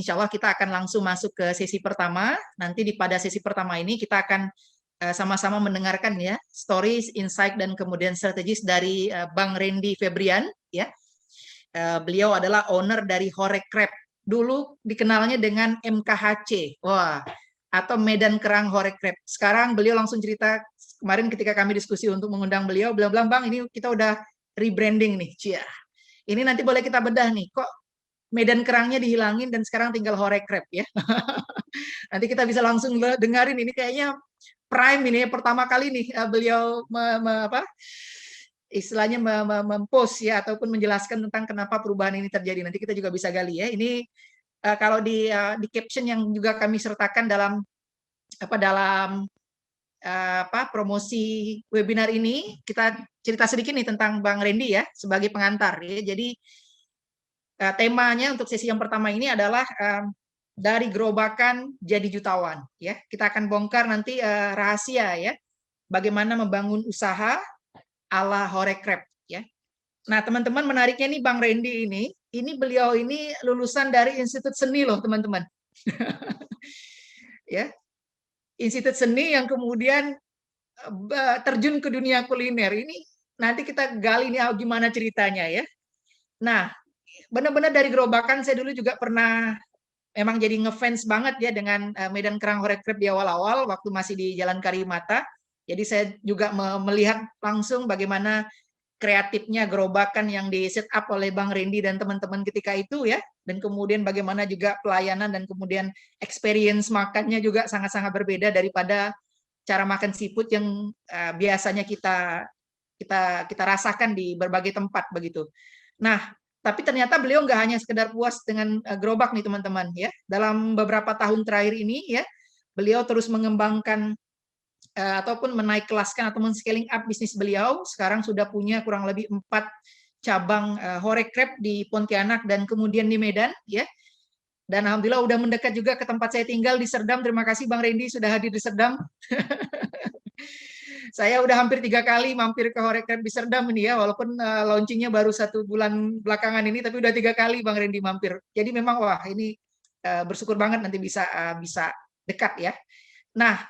insya Allah kita akan langsung masuk ke sesi pertama. Nanti pada sesi pertama ini kita akan sama-sama mendengarkan ya stories, insight dan kemudian strategis dari Bang Randy Febrian ya. Beliau adalah owner dari Horekrep. Dulu dikenalnya dengan MKHC. Wah, atau Medan Kerang Horekrep. Sekarang beliau langsung cerita kemarin ketika kami diskusi untuk mengundang beliau bilang, "Bang, ini kita udah rebranding nih." Cia. Ini nanti boleh kita bedah nih. Kok Medan Kerangnya dihilangin dan sekarang tinggal Horekrep ya. Nanti kita bisa langsung dengarin ini kayaknya prime ini pertama kali nih beliau istilahnya mempost ya ataupun menjelaskan tentang kenapa perubahan ini terjadi. Nanti kita juga bisa gali ya. Ini kalau di caption yang juga kami sertakan dalam promosi webinar ini, kita cerita sedikit nih tentang Bang Randy ya sebagai pengantar ya. Jadi temanya untuk sesi yang pertama ini adalah dari gerobakan jadi jutawan ya. Kita akan bongkar nanti rahasia ya bagaimana membangun usaha ala Horekrep ya. Nah, teman-teman menariknya nih Bang Randy ini beliau ini lulusan dari Institut Seni loh, teman-teman. Ya. Institut Seni yang kemudian terjun ke dunia kuliner. Ini nanti kita gali nih gimana ceritanya ya. Nah, benar-benar dari gerobakan saya dulu juga pernah memang jadi ngefans banget ya dengan Medan Kerang Horekrep di awal-awal waktu masih di Jalan Karimata. Jadi saya juga melihat langsung bagaimana kreatifnya gerobakan yang di set up oleh Bang Randy dan teman-teman ketika itu ya. Dan kemudian bagaimana juga pelayanan dan kemudian experience makannya juga sangat-sangat berbeda daripada cara makan seafood yang biasanya kita rasakan di berbagai tempat begitu. Nah, tapi ternyata beliau nggak hanya sekedar puas dengan gerobak nih teman-teman ya. Dalam beberapa tahun terakhir ini ya, beliau terus mengembangkan ataupun menaik kelaskan atau men-scaling up bisnis beliau. Sekarang sudah punya kurang lebih 4 cabang Horekrep di Pontianak dan kemudian di Medan ya. Dan alhamdulillah udah mendekat juga ke tempat saya tinggal di Serdam. Terima kasih Bang Randy sudah hadir di Serdam. Saya udah hampir 3 kali mampir ke Horekrep di Serdam ini ya, walaupun launchingnya baru 1 bulan belakangan ini, tapi udah 3 kali Bang Randy mampir. Jadi memang wah ini bersyukur banget nanti bisa dekat ya. Nah,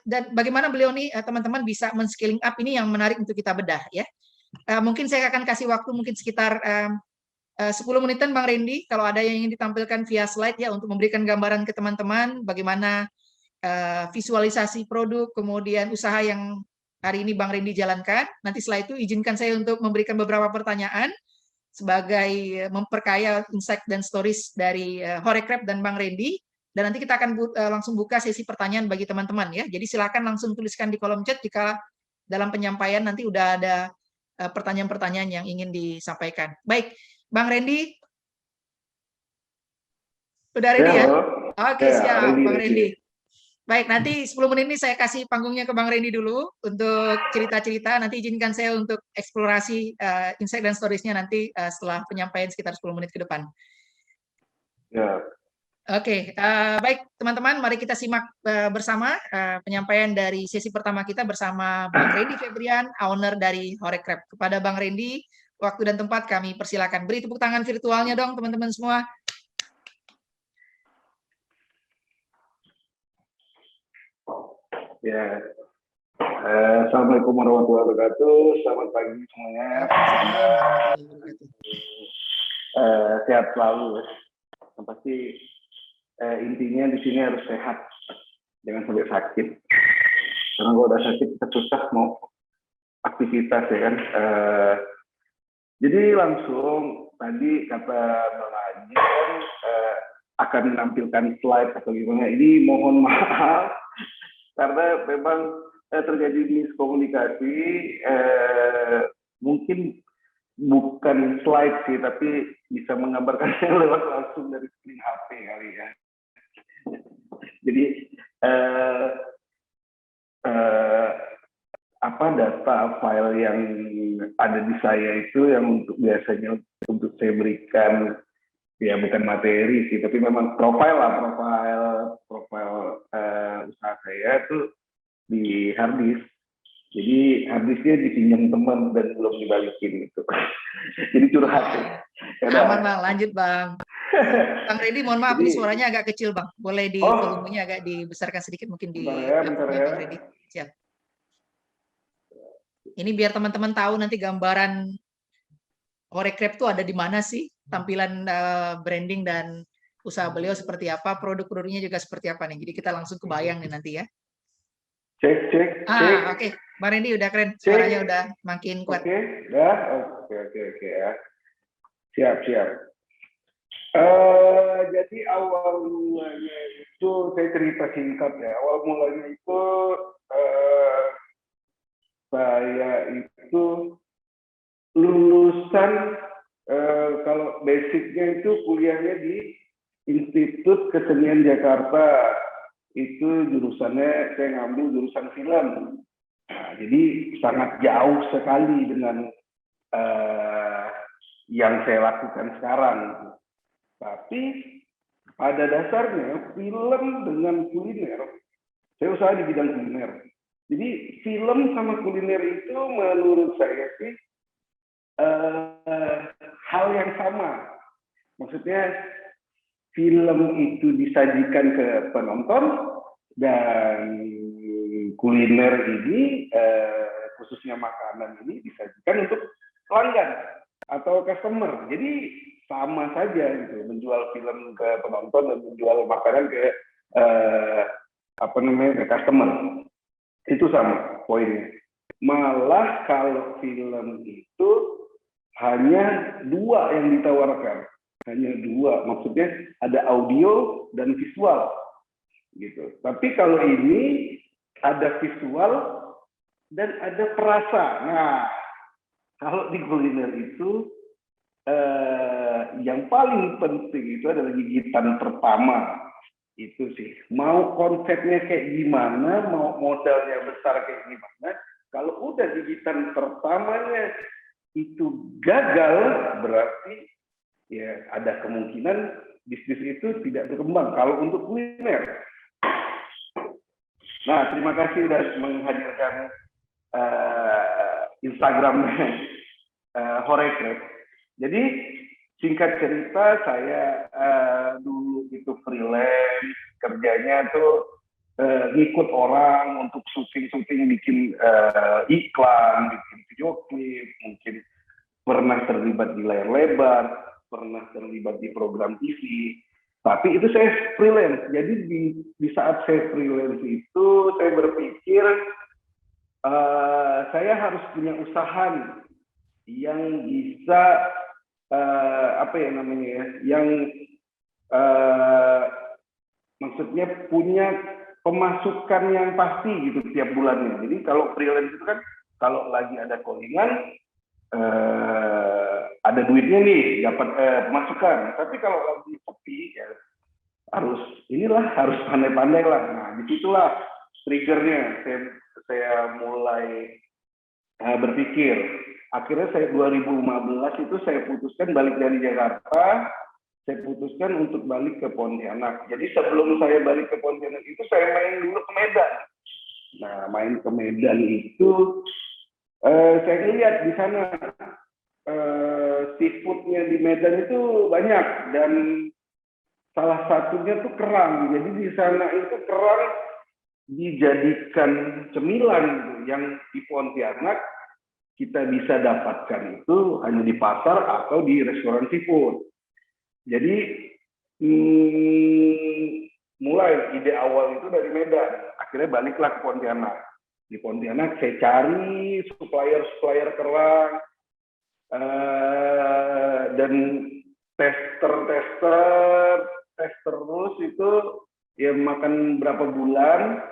dan bagaimana beliau nih teman-teman bisa men-scaling up ini yang menarik untuk kita bedah ya. Mungkin saya akan kasih waktu mungkin sekitar 10 menitan Bang Randy kalau ada yang ingin ditampilkan via slide ya untuk memberikan gambaran ke teman-teman bagaimana visualisasi produk kemudian usaha yang hari ini Bang Randy jalankan. Nanti setelah itu izinkan saya untuk memberikan beberapa pertanyaan sebagai memperkaya insight dan stories dari Horekrep dan Bang Randy. Dan nanti kita akan langsung buka sesi pertanyaan bagi teman-teman ya. Jadi silakan langsung tuliskan di kolom chat jika dalam penyampaian nanti udah ada pertanyaan-pertanyaan yang ingin disampaikan. Baik, Bang Randy. Udah ready ya? Oke, siap Bang Randy. Baik, nanti 10 menit ini saya kasih panggungnya ke Bang Randy dulu untuk cerita-cerita. Nanti izinkan saya untuk eksplorasi insight dan stories-nya nanti setelah penyampaian sekitar 10 menit ke depan. Ya. Oke, baik teman-teman, mari kita simak bersama penyampaian dari sesi pertama kita bersama Bang Randy Febrian, owner dari Horekrep. Kepada Bang Randy, waktu dan tempat kami persilakan. Beri tepuk tangan virtualnya dong teman-teman semua. Ya, assalamualaikum warahmatullahi wabarakatuh. Selamat pagi semuanya. Sehat selalu. Yang pasti intinya di sini harus sehat, jangan sampai sakit. Karena kalau udah sakit kita susah mau aktivitas ya kan. Jadi langsung tadi kata Bang Haji kan akan menampilkan slide atau gimana. Ini mohon maaf. Karena memang terjadi miskomunikasi, mungkin bukan slide sih, tapi bisa menggambarkannya lewat langsung dari screen HP kali ya. Jadi apa data file yang ada di saya itu yang biasanya untuk saya berikan ya bukan materi sih, tapi memang profil usaha saya itu di hard disk. Jadi habisnya dipinjam teman dan belum dibalikin gitu. Jadi curhat ya. Aman Bang, lanjut Bang. Bang Redi, mohon maaf, ini Jadi, suaranya agak kecil Bang. Boleh di oh, volumenya agak dibesarkan sedikit mungkin di bentar laptopnya ya. Bang Redi. Siap. Ini biar teman-teman tahu nanti gambaran Horecraft itu ada di mana sih, tampilan branding dan usaha beliau seperti apa, produk-produknya juga seperti apa nih. Jadi kita langsung kebayang nih nanti ya. Cek, cek, cek, Oke. Bang Redi udah keren, cek. suaranya udah makin kuat. Oke, dah. Oke ya. Siap, siap. Jadi awal mulanya itu saya cerita singkat ya. Awal mulanya itu saya itu lulusan kalau basicnya itu kuliahnya di Institut Kesenian Jakarta. Itu jurusannya saya ngambil jurusan film. Nah, jadi sangat jauh sekali dengan yang saya lakukan sekarang. Tapi pada dasarnya film dengan kuliner, saya usaha di bidang kuliner. Jadi film sama kuliner itu menurut saya sih hal yang sama. Maksudnya film itu disajikan ke penonton dan kuliner ini khususnya makanan ini disajikan untuk pelanggan atau customer. Jadi sama saja gitu, menjual film ke penonton dan menjual makanan ke ke customer. Itu sama poinnya. Malah kalau film itu hanya dua yang ditawarkan. Hanya dua, maksudnya ada audio dan visual gitu. Tapi kalau ini ada visual dan ada perasa. Nah, kalau di kuliner itu yang paling penting itu adalah gigitan pertama. Itu sih, mau konsepnya kayak gimana, mau modalnya besar kayak gimana, kalau udah gigitan pertamanya itu gagal, berarti ya ada kemungkinan bisnis itu tidak berkembang kalau untuk kuliner. Nah, terima kasih sudah menghadirkan Instagramnya Horecraft. Jadi singkat cerita, saya dulu itu freelance, kerjanya tuh ngikut orang untuk syuting-syuting, bikin iklan, bikin video klip, mungkin pernah terlibat di layar lebar, pernah terlibat di program TV. Tapi itu saya freelance. Jadi di saat saya freelance itu, saya berpikir saya harus punya usaha nih, yang bisa yang maksudnya punya pemasukan yang pasti gitu tiap bulannya. Jadi kalau freelance itu kan kalau lagi ada callingan ada duitnya nih, dapat pemasukan. Tapi kalau lagi sepi ya harus pandai-pandai lah. Nah, disitulah triggernya saya mulai berpikir. Akhirnya 2015 itu saya putuskan balik dari Jakarta, saya putuskan untuk balik ke Pontianak. Jadi sebelum saya balik ke Pontianak itu saya main dulu ke Medan. Nah, main ke Medan itu saya lihat di sana seafoodnya di Medan itu banyak, dan salah satunya tuh kerang. Jadi di sana itu kerang dijadikan cemilan gitu, yang di Pontianak kita bisa dapatkan itu hanya di pasar atau di restoran seafood. Jadi mulai ide awal itu dari Medan, akhirnya baliklah ke Pontianak. Di Pontianak saya cari supplier kerang dan tester terus itu ya makan berapa bulan,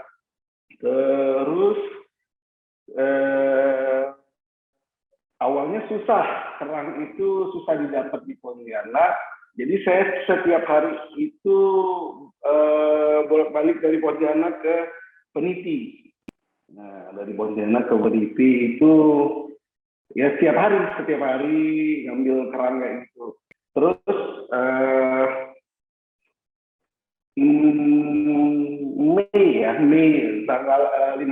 terus awalnya susah, kerang itu susah didapat di Pontianak. Jadi saya setiap hari itu bolak-balik dari Pontianak ke Peniti. Nah, dari Pontianak ke Peniti itu ya setiap hari ngambil kerang kayak gitu. Terus Mei tanggal 15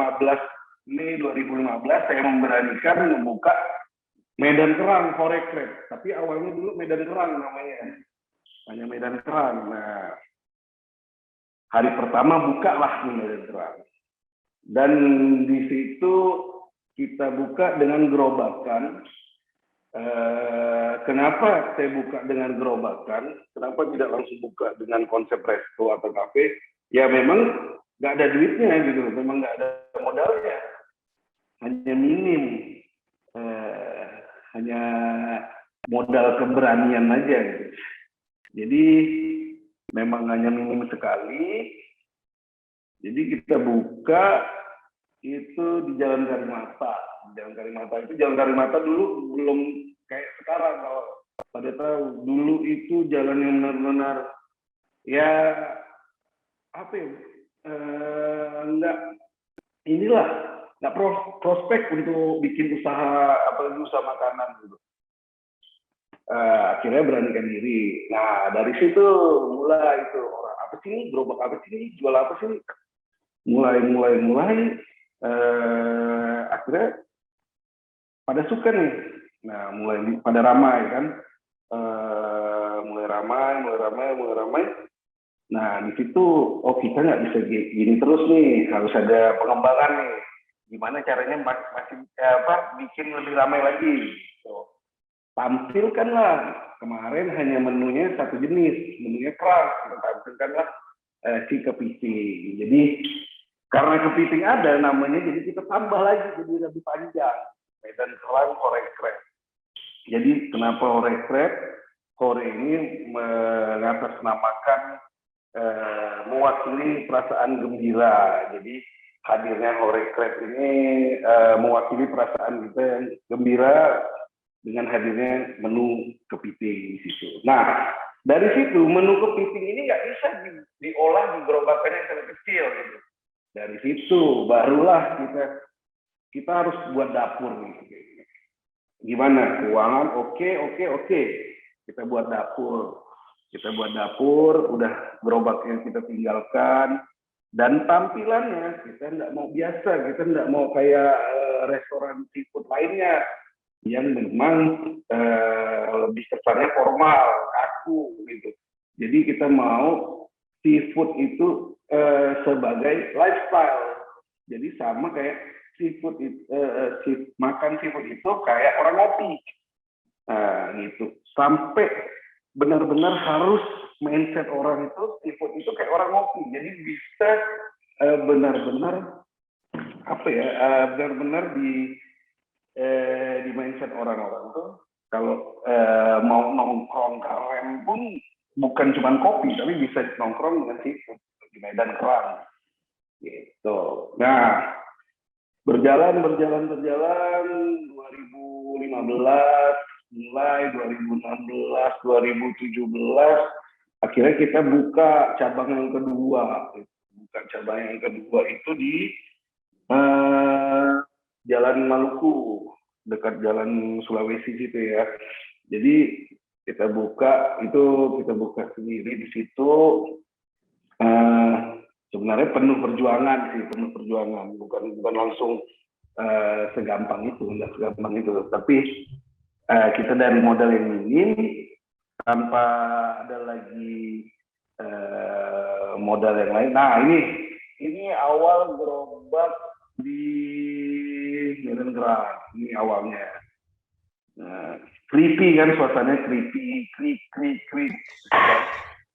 Mei 2015 saya memberanikan membuka Medan Kerang Horecred, tapi awalnya dulu Medan Kerang namanya, hanya Medan Kerang. Nah, hari pertama bukalah Medan Kerang, dan di situ kita buka dengan gerobakan. Kenapa saya buka dengan gerobakan? Kenapa tidak langsung buka dengan konsep resto atau kafe? Ya memang nggak ada duitnya gitu, memang nggak ada modalnya, hanya minim, hanya modal keberanian aja gitu. Jadi memang hanya minim sekali. Jadi kita buka itu di Jalan Karimata. Jalan Karimata itu, Jalan Karimata dulu belum kayak sekarang. Kalau pada tahu, dulu itu jalan yang benar-benar ya apa ya, nggak prospek untuk bikin usaha, apalagi usaha makanan gitu. Akhirnya beranikan diri. Nah dari situ mulai itu, orang apa sih ini, gerobak apa sih ini, jual apa sih ini, mulai akhirnya pada suka nih. Nah mulai pada ramai kan, mulai ramai. Nah di situ, oh kita nggak bisa gini terus nih, harus ada pengembangan nih. Gimana caranya masih bikin lebih ramai lagi. So, tampilkanlah, kemarin hanya menunya satu jenis, menunya kerang, kita tampilkanlah si kepiting. Jadi karena kepiting ada namanya, jadi kita tambah lagi jadi lebih panjang. Medan Kerang Horecred. Jadi kenapa Horecred? Hore ini mengatasnamakan mewakili perasaan gembira. Jadi hadirnya Horecred ini mewakili perasaan kita yang gembira dengan hadirnya menu kepiting di situ. Nah, dari situ menu kepiting ini nggak bisa diolah di gerobakan yang sangat kecil. Gitu. Dari situ barulah kita harus buat dapur nih. Gimana keuangan? Oke. Kita buat dapur. Udah gerobaknya kita tinggalkan, dan tampilannya kita nggak mau biasa, kita nggak mau kayak restoran seafood lainnya yang memang lebih kesannya formal, kaku gitu. Jadi kita mau seafood itu sebagai lifestyle. Jadi sama kayak seafood makan seafood itu kayak orang ngopi. Gitu. Sampai benar-benar harus mindset orang itu seafood itu kayak orang ngopi. Jadi bisa benar-benar benar-benar di mindset orang-orang tuh kalau mau nongkrong karem pun bukan cuma kopi, tapi bisa nongkrong dengan seafood di Medan Kerang gitu. Nah berjalan 2015, mulai 2016, 2017 akhirnya kita buka cabang yang kedua. Cabang yang kedua itu di Jalan Maluku, dekat Jalan Sulawesi situ ya. Jadi kita buka sendiri di situ. Sebenarnya penuh perjuangan, bukan langsung segampang itu, nggak segampang itu. Tapi kita dari modal yang minim, tanpa ada lagi modal yang lain. Nah ini awal gerobak di Medan Kerang, ini awalnya. Nah, creepy kan suasananya, creepy,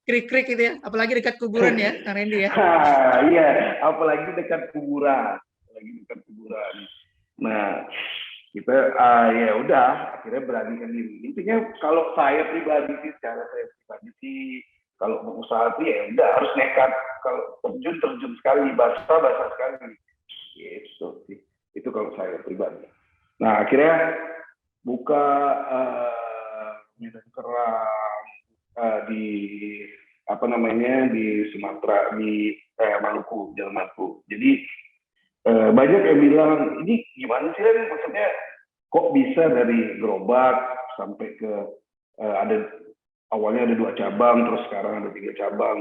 krik gitu ya, apalagi dekat kuburan ya, Kang Randy ya. Iya, apalagi dekat kuburan. Nah, kita ya udah akhirnya beranikan diri. Intinya kalau saya pribadi sih, kalau mau usaha itu ya udah harus nekat. Kalau terjun sekali, basah sekali. Gitu sih. Itu kalau saya pribadi. Nah, akhirnya buka Medan Kerang di Sumatera, di Maluku, Jalan Maluku. Jadi banyak yang bilang, ini gimana sih Ren? Maksudnya kok bisa dari gerobak sampai ke awalnya ada 2 cabang, terus sekarang ada 3 cabang.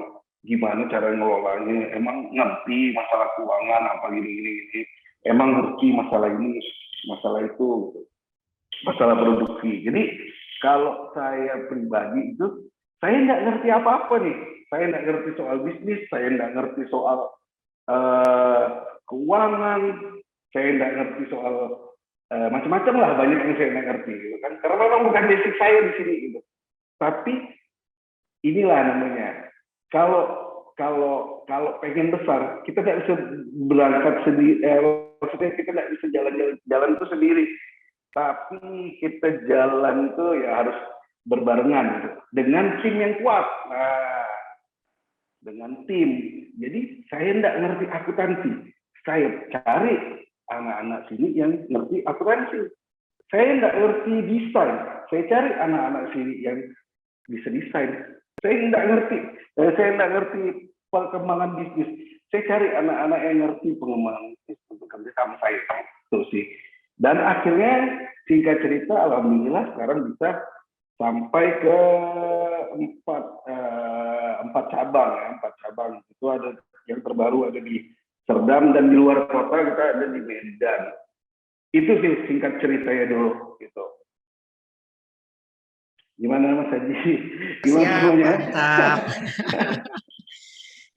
Gimana cara ngelolanya? Emang ngerti masalah keuangan apa gini. emang ngerti masalah ini, masalah itu, masalah produksi. Jadi kalau saya pribadi itu, saya nggak ngerti apa-apa nih. Saya nggak ngerti soal bisnis, saya nggak ngerti soal keuangan, saya nggak ngerti soal macam-macam lah, banyak yang saya nggak ngerti gitu kan. Karena memang bukan basic saya di sini gitu. Tapi inilah namanya. Kalau pengen besar, kita nggak bisa berangkat sendiri. Maksudnya kita nggak bisa jalan itu sendiri. Tapi kita jalan itu ya harus berbarengan gitu. Dengan tim yang kuat. Nah, dengan tim. Jadi saya nggak ngerti akuntansi. Saya cari anak-anak sini yang ngerti akuntansi. Saya nggak ngerti desain. Saya cari anak-anak sini yang bisa desain. Saya nggak ngerti perkembangan bisnis. Saya cari anak-anak yang ngerti pengembangan bisnis untuk kerja sama saya. Itu sih. Dan akhirnya singkat cerita, alhamdulillah sekarang bisa sampai ke empat cabang ya, 4 cabang. Itu ada yang terbaru ada di Serdam, dan di luar kota kita ada di Medan. Itu sih singkat ceritanya dulu gitu. Gimana Mas Haji? Gimana semuanya? Mantap.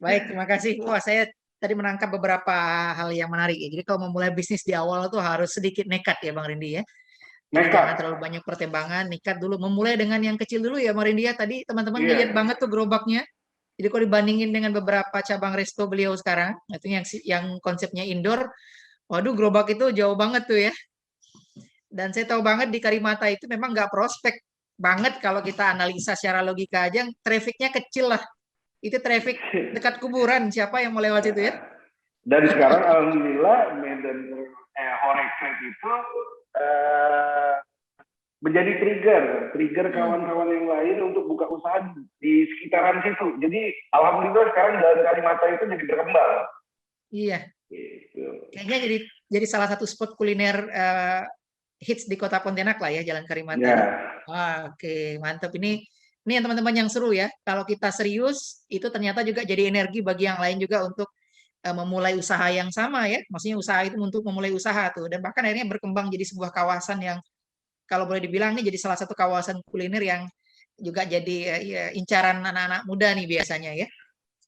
Baik, terima kasih. Wah, saya tadi menangkap beberapa hal yang menarik ya. Jadi kalau memulai bisnis di awal itu harus sedikit nekat ya Bang Rindi ya. Jadi jangan terlalu banyak pertimbangan, nekat dulu. Memulai dengan yang kecil dulu ya Bang Rindi ya. Tadi teman-teman lihat banget tuh gerobaknya. Jadi kalau dibandingin dengan beberapa cabang resto beliau sekarang, itu yang konsepnya indoor, waduh gerobak itu jauh banget tuh ya. Dan saya tahu banget di Karimata itu memang nggak prospek banget kalau kita analisa secara logika aja, trafficnya kecil lah. Itu traffic dekat kuburan, siapa yang mau lewat itu ya? Dan sekarang alhamdulillah Medan Horeca itu menjadi trigger kawan-kawan yang lain untuk buka usaha di sekitaran situ. Jadi alhamdulillah sekarang Jalan Karimata itu jadi berkembang. Iya. Gitu. Kayaknya jadi salah satu spot kuliner hits di Kota Pontianak lah ya, Jalan Karimata. Ya. Oke, mantap. Ini yang teman-teman yang seru ya. Kalau kita serius, itu ternyata juga jadi energi bagi yang lain juga untuk memulai usaha yang sama ya. Maksudnya usaha itu untuk memulai usaha tuh. Dan bahkan akhirnya berkembang jadi sebuah kawasan yang kalau boleh dibilang nih jadi salah satu kawasan kuliner yang juga jadi ya, incaran anak-anak muda nih biasanya ya.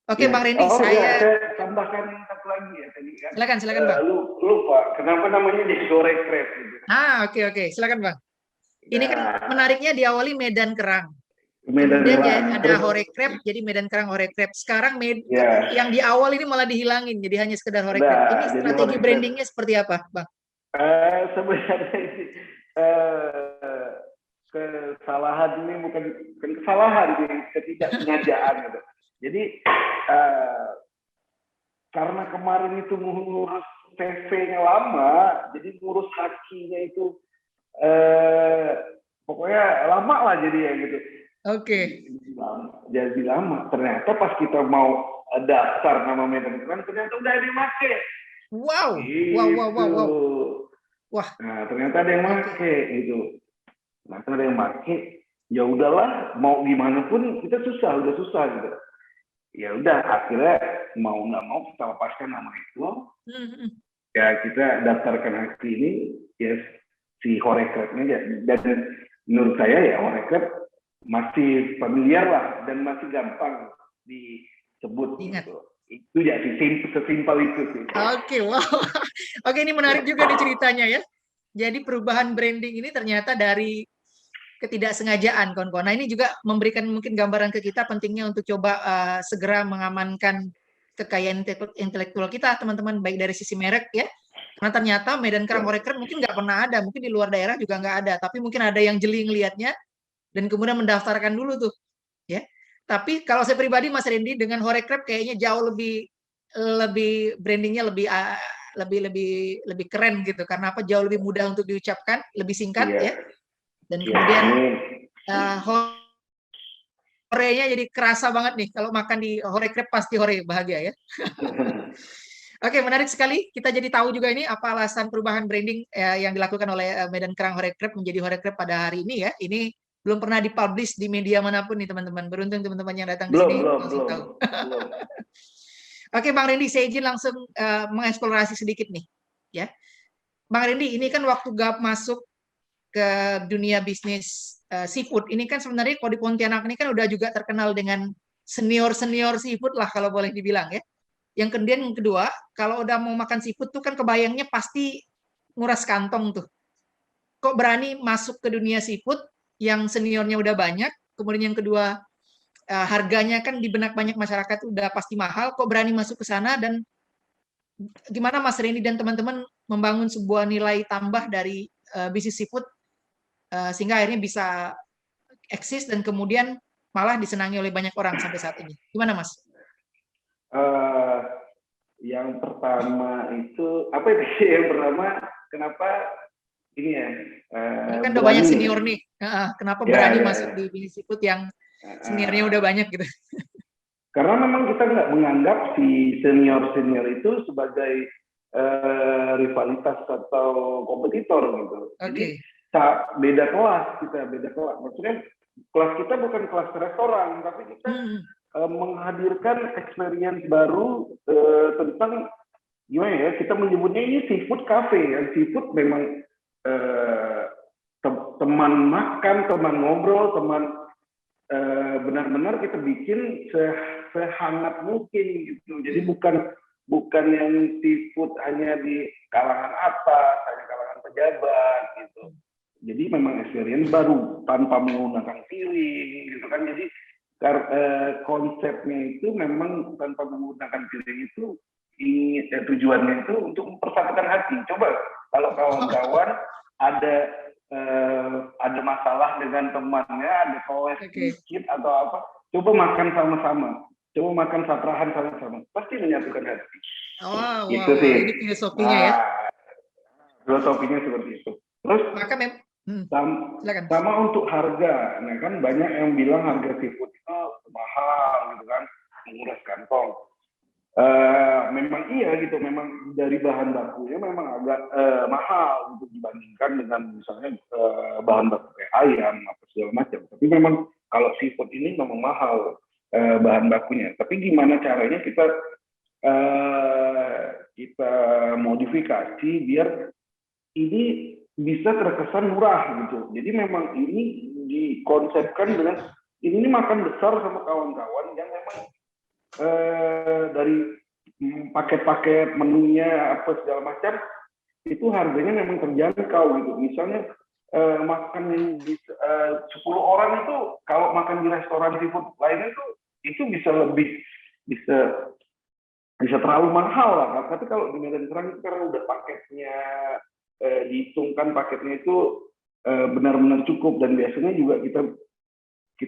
Oke, Bang Randy, saya tambahkan satu lagi ya tadi kan. Silakan Bang. Lupa, kenapa namanya jadi Horeca gitu. Oke, silakan Bang. Ini kan menariknya diawali Medan Kerang. Kemudian ada Horeca, jadi Medan Kerang Horeca. Sekarang yang di awal ini malah dihilangin, jadi hanya sekedar Horeca. Ini strategi brandingnya seperti apa, Bang? Sebenarnya kesalahan ini bukan kesalahan, ketidaksengajaan gitu. Jadi karena kemarin itu ngurus CV-nya lama, jadi ngurus hakinya itu pokoknya lama lah jadi ya gitu. Oke. Jadi lama. Ternyata pas kita mau daftar nama Medan Kerang, ternyata udah ada yang make. Wow. Gitu. Wow. Wah. Nah, ternyata ada yang make gitu. Nah, ada yang make, ya udahlah, mau gimana pun kita udah susah gitu. Ya udah, akhirnya mau nggak mau kita lepaskan nama itu. Ya kita daftarkan haki ini, ya si Horeca-nya. Dan menurut saya ya Horeca masih familiar lah dan masih gampang disebut. Ingat. Gitu. Itu ya sesimpel itu sih. Oke, wow. Oke, ini menarik juga nih ceritanya ya. Jadi perubahan branding ini ternyata dari ketidaksengajaan, kawan-kawan. Nah, ini juga memberikan mungkin gambaran ke kita pentingnya untuk coba segera mengamankan kekayaan intelektual kita, teman-teman, baik dari sisi merek ya. Karena ternyata Medan Kerang Horeca mungkin nggak pernah ada, mungkin di luar daerah juga nggak ada, tapi mungkin ada yang jeli ngelihatnya dan kemudian mendaftarkan dulu tuh, ya. Tapi kalau saya pribadi, Mas Randy, dengan Horeca kayaknya jauh lebih brandingnya lebih keren gitu. Karena apa? Jauh lebih mudah untuk diucapkan, lebih singkat ya. Dan kemudian horenya jadi kerasa banget nih. Kalau makan di Horeca pasti hore bahagia ya. Oke, menarik sekali. Kita jadi tahu juga ini apa alasan perubahan branding yang dilakukan oleh Medan Kerang Horeca menjadi Horeca pada hari ini ya. Ini belum pernah dipublish di media manapun nih teman-teman. Beruntung teman-teman yang datang di sini langsung tahu. Oke, Bang Randy, saya izin langsung mengeksplorasi sedikit nih. ya. Bang Randy, ini kan waktu Gap masuk ke dunia bisnis seafood, ini kan sebenarnya kalau di Pontianak ini kan udah juga terkenal dengan senior-senior seafood lah kalau boleh dibilang ya. Yang kemudian yang kedua, kalau udah mau makan seafood tuh kan kebayangnya pasti nguras kantong tuh. Kok berani masuk ke dunia seafood yang seniornya udah banyak, kemudian yang kedua harganya kan di benak banyak masyarakat udah pasti mahal, kok berani masuk ke sana, dan gimana Mas Reni dan teman-teman membangun sebuah nilai tambah dari bisnis seafood sehingga akhirnya bisa eksis dan kemudian malah disenangi oleh banyak orang sampai saat ini. Gimana Mas? Yang pertama itu apa itu sih? Yang pertama kenapa ini ya? Ini kan udah banyak senior nih. Kenapa berani masuk di bisnis seafood yang seniornya udah banyak gitu? Karena memang kita nggak menganggap si senior-senior itu sebagai rivalitas atau kompetitor gitu. Jadi beda kelas kita, beda kelas. Maksudnya kelas kita bukan kelas restoran, tapi kita menghadirkan experience baru tentang gimana ya, kita menyebutnya ini seafood cafe ya. Seafood memang teman makan, teman ngobrol, teman benar-benar kita bikin sehangat mungkin gitu. Jadi bukan yang seafood hanya di kalangan atas, hanya kalangan pejabat gitu. Jadi memang experience baru tanpa menggunakan piring gitu kan. Jadi konsepnya itu memang tanpa menggunakan piring itu tujuannya itu untuk mempersatukan hati. Coba kalau kawan-kawan ada masalah dengan temannya, ada koles sedikit atau apa, coba makan sama-sama, coba makan satrahan sama-sama, pasti menyatukan hati. Itu sih. Ini filosofinya ya. Filosofinya seperti itu. Terus maka sama untuk harga, nah kan banyak yang bilang harga seafood itu mahal gitu kan, menguras kantong. Memang iya gitu, memang dari bahan bakunya memang agak mahal untuk dibandingkan dengan misalnya bahan baku kayak ayam apa segala macam. Tapi memang kalau seafood ini memang mahal bahan bakunya. Tapi gimana caranya kita modifikasi biar ini bisa terkesan murah gitu. Jadi memang ini dikonsepkan dengan ini makan besar sama kawan-kawan yang memang dari paket-paket menunya apa segala macam itu harganya memang terjangkau gitu. Misalnya makan 10 orang itu kalau makan di restoran seafood lainnya itu bisa terlalu mahal lah. Tapi kalau di Medan Kerang itu karena udah paketnya dihitungkan paketnya itu benar-benar cukup, dan biasanya juga kita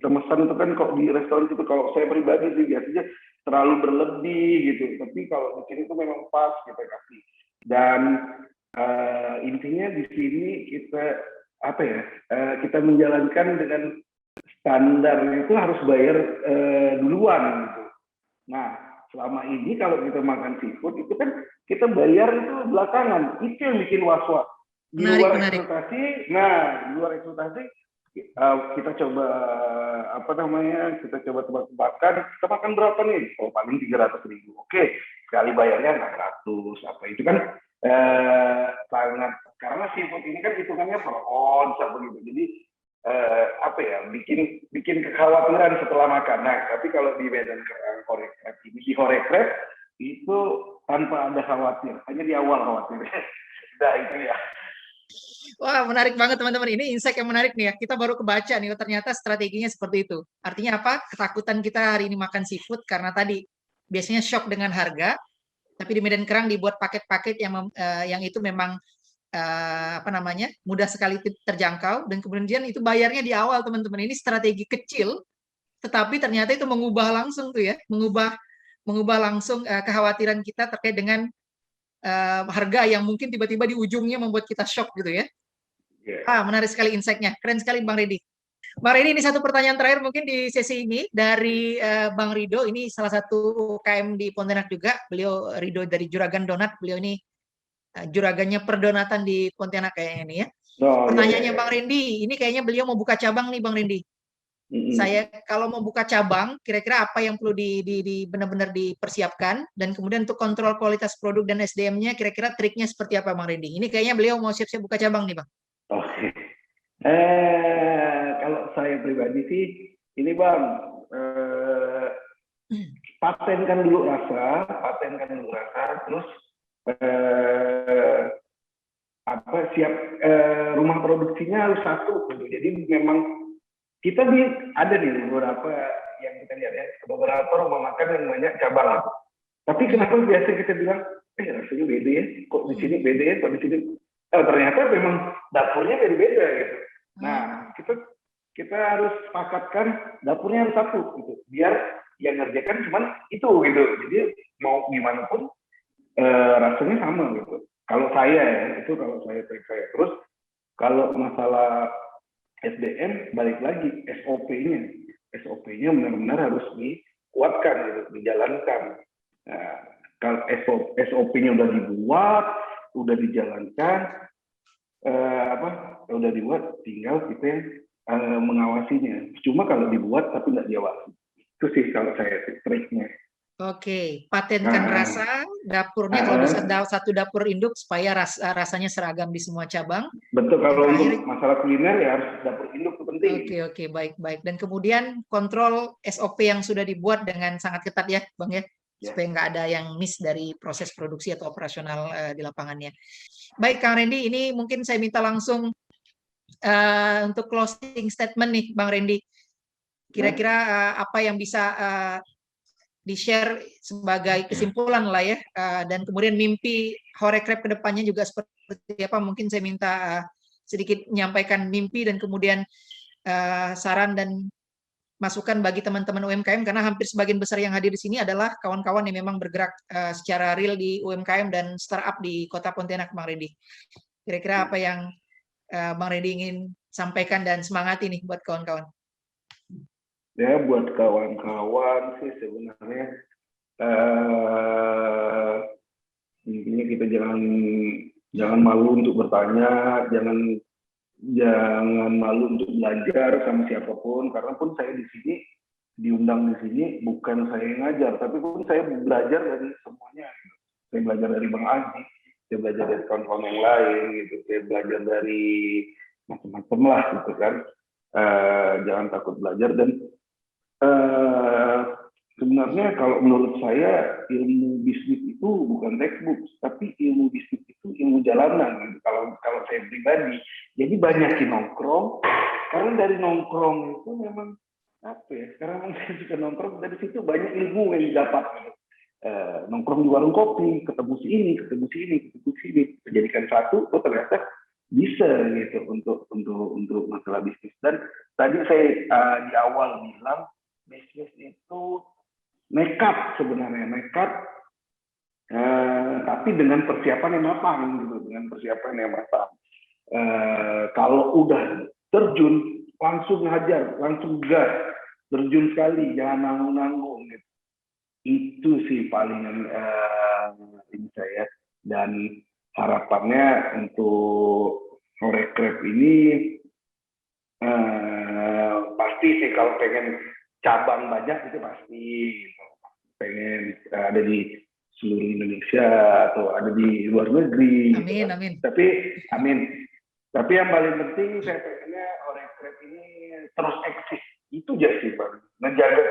pesan itu kan kok di restoran itu, kalau saya pribadi sih biasanya terlalu berlebih gitu, tapi kalau di sini itu memang pas kita kasih. Dan intinya di sini kita menjalankan dengan standar itu harus bayar duluan gitu. Nah selama ini kalau kita makan seafood itu kan kita bayar itu belakangan, itu yang bikin was-was. Di luar ekspektasi, kita coba kita coba tebak-tebakan, kita makan berapa nih? Oh paling 300.000. Oke, sekali bayarnya 600 apa itu kan sangat, karena seafood ini kan hitungannya per ons begitu. Jadi bikin kekhawatiran setelah makan. Nah, tapi kalau di Medan Kerang Horekrab ini, di Horekrab itu tanpa ada khawatir, hanya di awal khawatir. Nah itu ya. Wah, menarik banget teman-teman. Ini insight yang menarik nih ya. Kita baru kebaca nih, ternyata strateginya seperti itu. Artinya apa? Ketakutan kita hari ini makan seafood karena tadi biasanya shock dengan harga, tapi di Medan Kerang dibuat paket-paket yang itu memang mudah sekali terjangkau, dan kemudian itu bayarnya di awal teman-teman. Ini strategi kecil, tetapi ternyata itu mengubah langsung tuh ya, mengubah langsung kekhawatiran kita terkait dengan harga yang mungkin tiba-tiba di ujungnya membuat kita shock gitu ya. Menarik sekali insight-nya, keren sekali Bang Redi. Bang Redi, ini satu pertanyaan terakhir mungkin di sesi ini dari Bang Rido. Ini salah satu UKM di Pontianak juga. Beliau Rido dari Juragan Donat. Beliau ini juragannya perdonatan di Pontianak kayaknya nih ya. Pertanyaannya Bang Rendi, ini kayaknya beliau mau buka cabang nih Bang Rendi. Saya kalau mau buka cabang, kira-kira apa yang perlu benar-benar dipersiapkan, dan kemudian untuk kontrol kualitas produk dan SDM-nya, kira-kira triknya seperti apa, Bang Randy? Ini kayaknya beliau mau siap-siap buka cabang nih, Bang. Oke. Kalau saya pribadi sih, ini Bang, patenkan dulu rasa, terus siap, rumah produksinya harus satu gitu. Jadi memang kita ada nih beberapa yang kita lihat ya, beberapa rumah makan yang banyak cabang. Tapi kenapa biasa kita bilang, rasanya beda ya, kok di sini beda ya, kok di sini. Ternyata memang dapurnya beda-beda gitu. Nah, kita harus sepakatkan dapurnya harus satu gitu, biar yang ngerjakan cuman itu gitu. Jadi mau gimana pun rasanya sama gitu. Kalau saya ya, itu kalau saya. Terus kalau masalah SDM, balik lagi SOP-nya. SOP-nya benar-benar harus dikuatkan gitu, dijalankan. Nah, kalau SOP-nya udah dibuat, udah dijalankan, udah dibuat, tinggal kita mengawasinya. Cuma kalau dibuat tapi nggak diawasi, itu sih kalau saya triknya. Oke, patenkan rasa, dapurnya kalau bisa satu dapur induk supaya rasanya seragam di semua cabang. Betul, kalau untuk masalah kuliner ya harus dapur induk, itu penting. Oke, baik. Dan kemudian kontrol SOP yang sudah dibuat dengan sangat ketat ya, Bang ya, supaya nggak ada yang miss dari proses produksi atau operasional di lapangannya. Baik, Kang Randy, ini mungkin saya minta langsung untuk closing statement nih, Bang Randy. Kira-kira apa yang bisa di-share sebagai kesimpulan lah ya, dan kemudian mimpi Horekrep ke depannya juga seperti apa, mungkin saya minta sedikit menyampaikan mimpi dan kemudian saran dan masukan bagi teman-teman UMKM, karena hampir sebagian besar yang hadir di sini adalah kawan-kawan yang memang bergerak secara real di UMKM dan startup di Kota Pontianak, Bang Randy. Kira-kira apa yang Bang Randy ingin sampaikan dan semangat ini buat kawan-kawan? Ya, buat kawan-kawan sih sebenarnya intinya kita jangan malu untuk bertanya, jangan malu untuk belajar sama siapapun, karena pun saya di sini diundang di sini bukan saya yang ngajar, tapi pun saya belajar dari semuanya. Saya belajar dari Bang Aji, saya belajar dari kawan-kawan yang lain gitu, saya belajar dari macam-macam lah gitu kan. Jangan takut belajar. Dan sebenarnya kalau menurut saya ilmu bisnis itu bukan textbook, tapi ilmu bisnis itu ilmu jalanan gitu. Kalau saya pribadi, jadi banyakin nongkrong, karena dari nongkrong itu memang apa ya, sekarang saya suka nongkrong, dari situ banyak ilmu yang didapat gitu. Nongkrong di warung kopi, ketemu sini, jadikan satu, kok ternyata bisa gitu untuk masalah bisnis. Dan tadi saya di awal bilang bisnis itu nekat sebenarnya, tapi dengan persiapan yang matang gitu, kalau udah terjun langsung hajar, langsung gas, terjun sekali, jangan nanggung gitu. Itu sih paling ini saya, dan harapannya untuk Horekrep ini pasti sih kalau pengen cabang banyak itu pasti gitu. Pengen ada di seluruh Indonesia atau ada di luar negeri. Amin. Tapi yang paling penting saya pengennya Horekrep ini terus eksis. Itu aja sih Pak. Menjaga